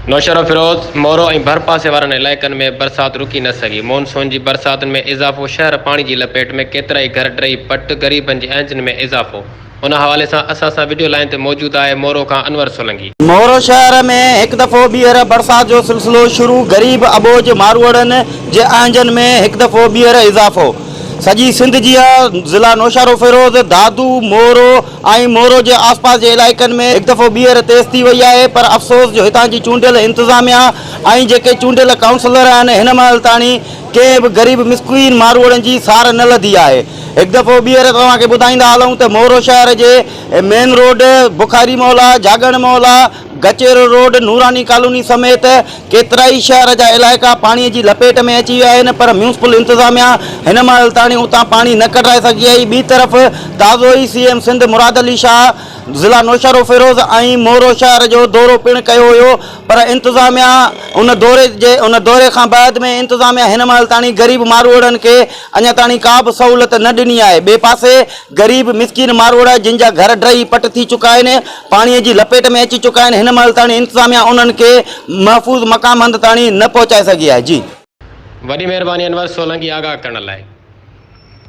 नौशहर फिरोज मोरो ऐं भरपासे वारनि इलाइक़नि में बरसाति रुकी न सघी। मॉनसून जी बरसातुनि में इज़ाफ़ो, शहर पाणी जी लपेट में, केतिरा ई घर टही पट, ग़रीबनि जी आंचनि में इज़ाफ़ो। उन हवाले सां असां वीडियो लाइन ते मौजूदु आहे मोरो खां अनवर सोलंकी। मोरो शहर में एक दफ़ो ॿीहर बरसात जो सिलसिलो शुरू। गरीब अबोज मारवड़नि जे आंजन में एक दफ़ो ॿीहर इज़ाफ़ो। सजी सिंध जी ज़िला नौशहर फिरोज, दादू, मोरो ऐं मोरो जे आसपास जे इलाइक़नि में एक दफ़ो ॿीहर तेज़ थी वई आहे। पर अफ़सोस जो हितां जी चूंडियल इंतज़ामिया ऐं जेके चूंडियल काउंसलर आहिनि हिन महिल ताणी कंहिं बि ग़रीब मिसकीन मारवड़नि जी सार न लधी आहे। एक दफ़ो ॿीहर तव्हांखे ॿुधाईंदा हलूं त मोरो शहर जे मेन रोड बुखारी मौला, जागण मौला, गचेरो रोड, नूरानी कॉलोनी समेत केतिरा ई शहर जा इलाइक़ा पाणीअ जी लपेट में अची विया आहिनि। पर म्यूनिसिपल इंतज़ामिया हिन महिल ताणी उतां पाणी न कढाए सघी आहे। ॿी तरफ़ ताज़ो ई CM सिंध मुराद अली शाह ज़िला नौशहर फिरोज ऐं मोरो शहर जो दौरो पिणु कयो हुयो। पर इंतज़ामिया उन दौरे खां बाद में इंतज़ामिया हिन महिल ताणी ग़रीब मारवड़नि खे अञा ताणी का बि सहूलियत न ॾिनी आहे। ॿिए पासे ग़रीब मिसकिन मारवड़ जिन जा घर ड्रही पट थी चुका आहिनि, पाणीअ जी लपेट में अची चुका आहिनि, हिन महिल ताणी इंतज़ामिया उन्हनि खे महफ़ूज़ मक़ाम हंधि ताणी न पहुचाए सघी आहे। जी, वॾी महिरबानी अनवर सोलंकी आगाह करण लाइ।